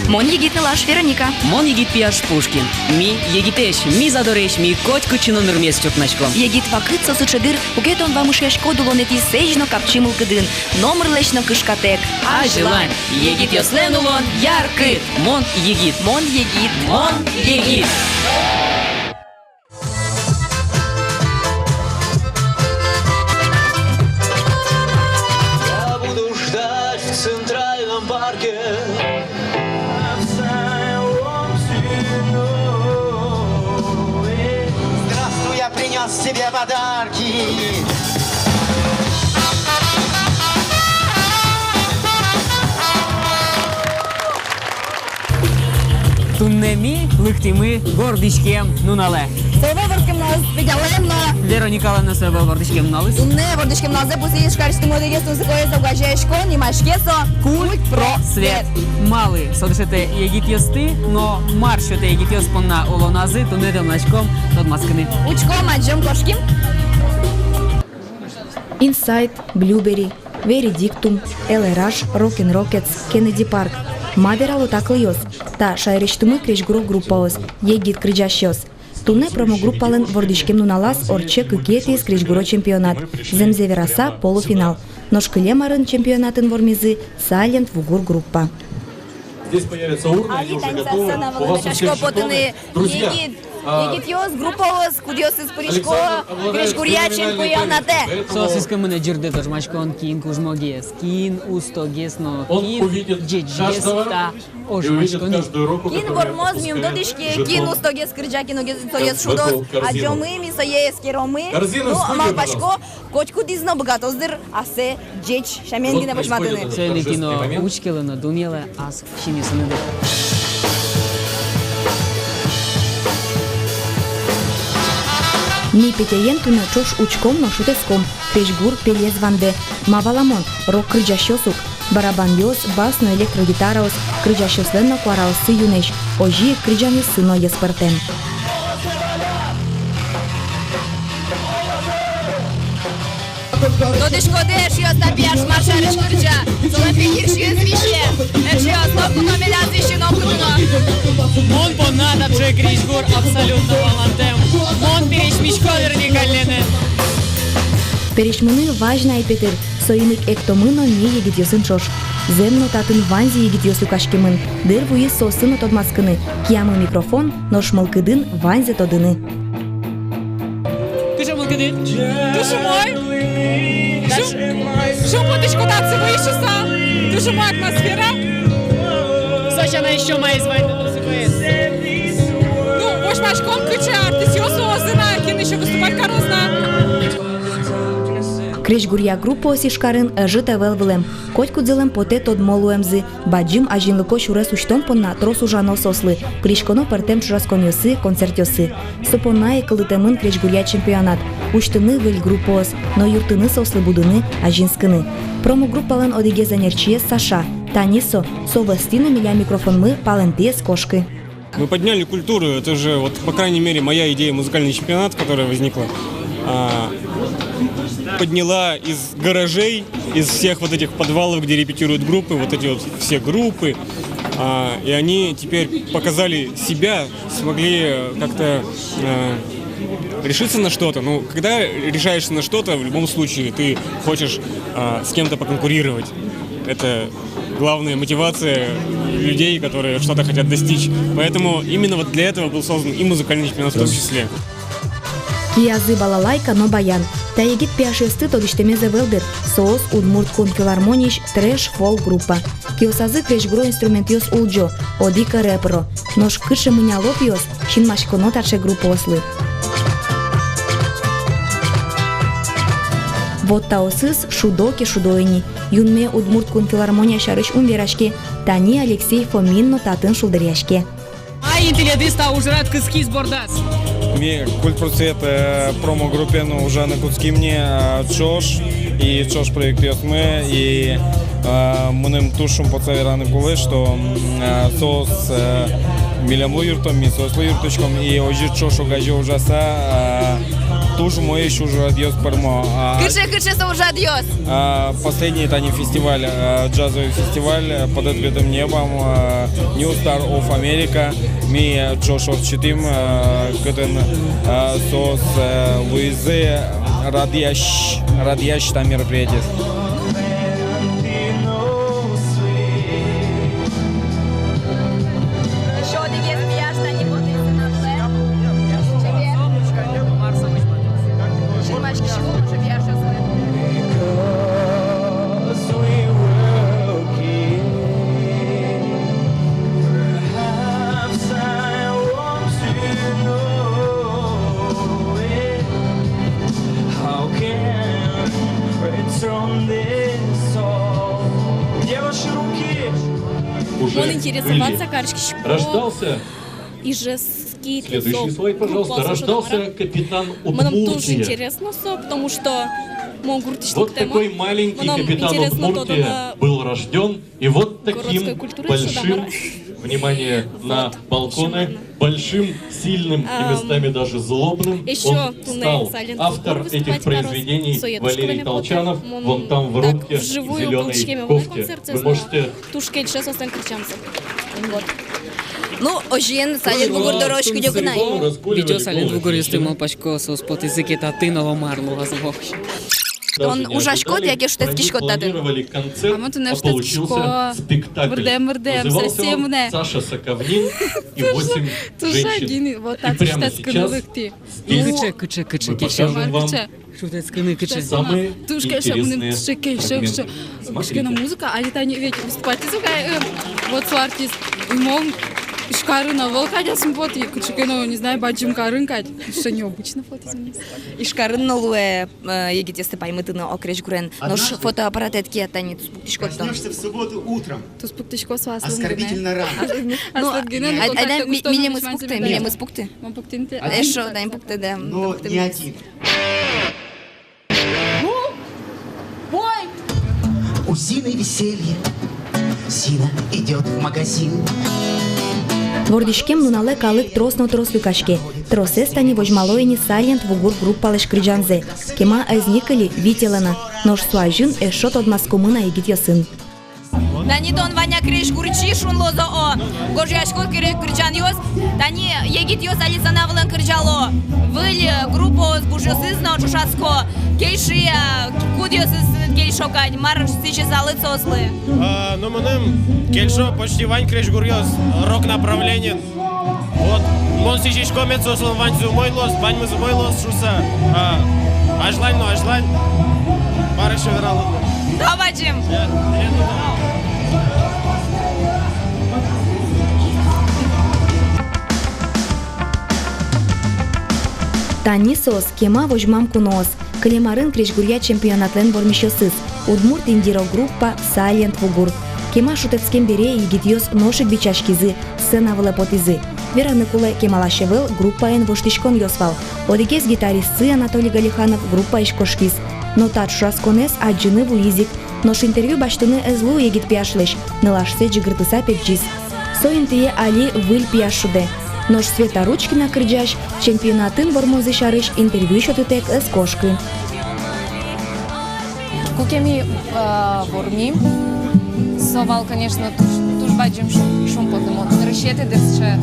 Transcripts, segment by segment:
Мон егитны лаш Вероника. Мон егит пияш Пушкин. Ми егитеш, ми задореш, ми котку чинон рмес чокначком. Егит вакыт сосычыдыр, угетон вамышеш кодулонети сежно капчимыл кыдын. Номер лечно кышкатек. А желань, егит йослен улон, яркы. Мон егит. Мон егит. Мон егит. Я буду ждать в Центральном парке. Здравствуй, я принес тебе подарки. Туннеми, лыхтими, гордичкем, нунале. Севелворским нас видялемно. Вероника на себе гордичкем налыс. Тунне вордичким нас запустишь карштым одегесту закоеза угажаешко, нимашкесо. Культ про свет. Мали содишете егит йости, но маршете егит йоспонна улонази, туннедем начком, тот маскини. Учко маджем кошким. Inside, Blueberry, Veredictum, LRH, Rockin' Rockets, Kennedy Park. Маверало таклыйос, та шайрештумы креш группаос, егит крыжащос. Туне промогруппалын вордишкем нуналас орче кыкетис креш чемпионат. Земзевераса полуфинал. Ношкылемарын чемпионатын вормизы Silent Вугур группа. Здесь появится урна, они уже готовы. У вас у всех жетоны. Друзья, Егит йос, группаос, кудиос из Парижко, креш гурьячен куяната. Сосиска мене джирде тожмачкон кин кузмогес, кин устогес, но он кин увидит каждого джеджеста и увидит ожмачкони. каждую руку, Кин которая вормозмиум выпускает додишки, жетон. кин устогес крыжаки, ногес соес Готов шудос, а корзину. джомы ми соес керомы. Корзину Ну, в студию, амалпачко, кочку дизно богатоздыр, асе джеч, шамендине Вот башматыны. происходит Цели кино торжественный момент. учкелена, думела, аз шине санеде. Ми петеен туне чош учком но шутеском, креш-гур пелез ванде. Маваламон, рок крыжащосук. Барабан йос, бас но электрогитараос, крыжащосленно куараосы юнеш. Ожи крыжани сыно еспартен. Додишко деш йос на пияш маршарыш кыржа, солен пекирш йос вище. Эш йос, нопку номеляз вище нопкутуно. Мон понадо че кричгур абсолютно волантем. Мон перешмичко верникалене. Перешмыны важна айпетер, соиник эктомыно не егит йосын чош. Земно татын ванзи егит йосу кашкемын, дыр вуи сосыно тодмаскыны, киямы микрофон, ношмыл кыдын ванзе тодыны. Ты же молкады? Дуже мой. Що будеш кататися вишиса? Дуже моя атмосфера. Сочи она еще моя звонит. Ну, ось машком крича, артисіосу озина, кін ще виступать корозна. Креш-гурья группа осишкарын жыта велвылем. Котку дзелем поте тодмолуемзы. Баджим ажинлыко шурес уштон понна тросу жано сослы. Кришконо партем чураскон йосы, концерт йосы. Сыпонна кылытемын креш-гурья чемпионат. Уштыны выль группоос, но юртыны сослы будыны ажинскыны. Промо-группалын одеге занерчие Саша. Танисо, совестину миля микрофонмы палентес кошки. Мы подняли культуру, это же, вот, по крайней мере, моя идея музыкальный чемпионат, которая возникла, подняла из гаражей, из всех вот этих подвалов, где репетируют группы, вот эти вот все группы, и они теперь показали себя, смогли как-то решиться на что-то. Ну, когда решаешься на что-то, в любом случае ты хочешь с кем-то поконкурировать. Это главная мотивация людей, которые что-то хотят достичь. Поэтому именно вот для этого был создан и музыкальный чемпионат в том числе. Киязы балалайка, но баян. Та егит пиашесты тодиштемезе велдер. Соос удмурт кун филармониш трэш фолк группа. Киосазы креш-гро инструмент йос улджо, одика рэпро. Нож кыше мынялоп йос, шинмашконо таче группа ослы. Вот таосыз шудоки шудоини. Юнме удмурт кун филармония шарыш умверашке. Тани Алексей Фоминно татын шулдыряшке. Ай, интеллидиста ужрат кыски сбордас. Ми культпроцвет промо-группе, ну, уже на куцки мне чош и чош проект мы и мы тушим по цавераны кулы, что сос милям луюртом, ми сос луюрточком и ожи чош угажи ужаса туж мы еще уже адьос пермо. Кычы уже адьос. Последний это не фестиваль, джазовый фестиваль под открытым небом, New Star of America. Мы чош отчитим, кытын сос Луизы радиящ там мероприятие. Он интересоваться Рождался, Ижевский следующий слайд, пожалуйста, рождался капитан Нам тоже Удмуртия. интересно, потому что Вот такой маленький капитан Удмуртия был рожден, и вот таким большим, внимание на балконы, большим, сильным и местами даже злобным он стал. Автор этих произведений Валерий Толчанов, вон там в рубке в зеленой кофте. Вы можете... Ну, ожин, Салент Вугур дорожку дёгнай. Відео Салент Вугур юстимо пачко со спотизики та тинова марлова звохщ. Он ужашкот, яке штецкі шкотати. А мы тут не получился спектакль. Назывался Саша Соковнин и 8 женщин. Вот И так прямо сейчас здесь Киче, покажем вам Шутецькини киче. самые Тушка, интересные моменты. Музыка, музыка, а это не ведь выступать. Вот с артист, и мом, Ишкарына, волкадя смотри, кучекено, не знаю, баджим карынкать, что необычно фото изменилось. Ишкарын луэ егите степай мытына окреч гурен. Нож фотоаппарат этки атани туспуктишкот. Проснешься в субботу утром. Туспуктишко с вас. Оскорбительно рано. Ну, айда милем спукты. Эшо, дай пукты, да. Но не один. У Зины веселье. Зина идет в магазин. Твордишкем нунале калык тросно трослюкашке. Тросе стани вожмалоини Салент Вугур группалыш крыджанзе. Кема азникали вителана. Нож суажун эшот от маскомына егит ясын. Дани дон ваня креш курчи шун лозо о. Гожяшко крыджан йос. Дани егит йос алисана влен крыджало. Выль группу с бужосызна чушацко. Кейши кудьосыз кейшокать. Марш сейчас алыцослы. Ну мы кельшо почти вань креш гурьос. Рок направленен. Вот. Мон сейчас комет сослан вань зумой лос. Вань мы зумой лос шуса. Ажлань, ну ажлань. Пары шевералы. Давайте. Танисос кема вожмам кунос. Клемарын крещгурья чемпионатлен бормищосыз. Удмурт индиро группа Салент Вугур. Кема шутецкем бере егитьос ношик бичашкизы, сцена влепотизы. Вераны куле кемалашевел группа эн воштишкон йосвал. Одигез гитаристцы Анатолий Галиханов группа ишкошкиз. Но тат шурасконес аджины вуизик. Нош интервью баштыны эзлу егит пияшлеш. Нылашсе джигыртыса пекджиз. Соинтые али выль пияшуде. Нож Света Ручкина крыджаш, чемпионатын вормозы шарыш интервью шотутек эс кошкы. Кукеми ворми, совал, конечно, туж баджим шум потом от решети десче,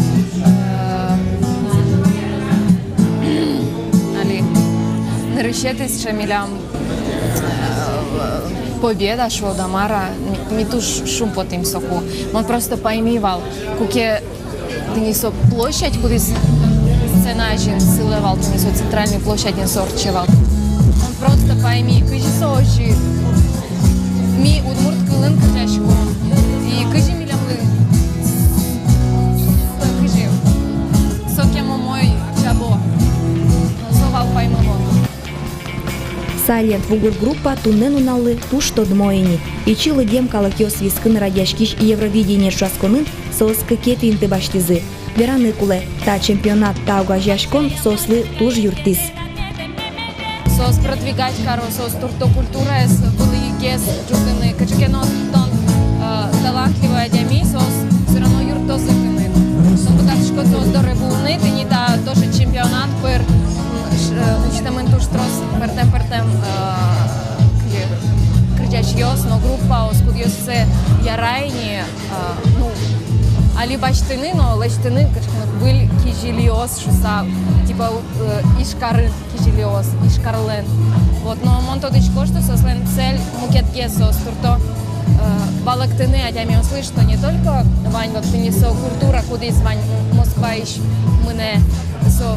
али, решети ще милям победа шо дамара, ми туж шум потом соку. Он просто поймивал, куке Тенисо площадь, куда сценажин силовал, тенисо центральную площадь не сорчевал. Он просто пойми, кажи сожи, ми удмурт кылын кырдяшку, и кажи милямлы, кажи, сокему мой чабо, совал поймало. Салент Вугур группа туннен уналлы туш тодмоини. Ичилы дем калакьос вискын радяшкиш Евровидение шасконын соскы кетинты баштизы. Вераны куле та чемпионат та угажяшкон сослы туж юртис. Сос продвигать каро, сос туртокультура, с булыгес, джуганы, качкенос, тон талантливая дями, сос все равно юртосы кыны. Сон буташко сос доребуны, ты не та тоже чемпионат пыр, значит, кудиосе ярайни, ну, али бачтыны, но лечтыны, был кижилиос, шуса, типа ишкары кижилиос, ишкарлен. Вот, но монтодыч кошто сослен цель мукетке состурто балактыны, а я слышу, что не только вань вот принесо культура, куда из вань Москва ищ мне со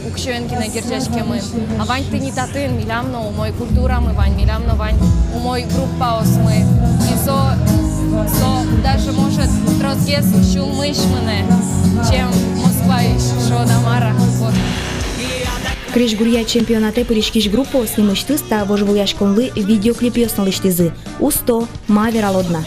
укшенки на герчашке мы, а вань ты не татын, милямно у мой культура мы вань, милямно вань у мой группа ос мы, и со даже может трозгес шулмыш мне, чем Москва ищ шодамара, вот. Кришгурия чемпионате пыришкиш группо снимыштыз та вожвояшконлы видеоклип ёсналыштызы. Усто ма вералодна.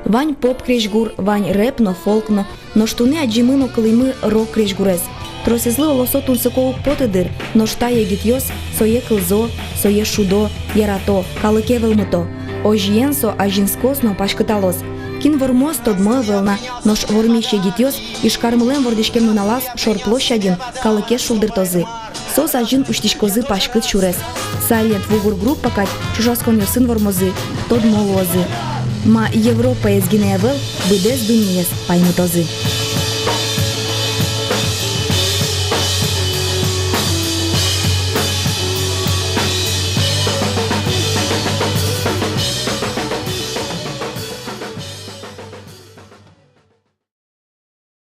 Вань поп кришгур, вань рэп, но фолк, но штуны аджимыно кылымы рок кришгурез. Тросезлы олосо тунсыковук потыдыр, но шта егит сое кылзо, сое шудо, ярато, калыке вылмыто. Ожиенсо ажинскосно пашкыталос. Кин вормоз тодмо вылна, нош вормище гитьёс, ишкармылен вордишкем нуналас шор площадин, калыке шулдыртозы. Сос ажин уштишкозы пашкыт шурес. Сайлент вугур группа кать, чужаскон ёсын вормозы, тодмо лозы. Ма Европа езгинея выл, быдез дуньес паймытозы.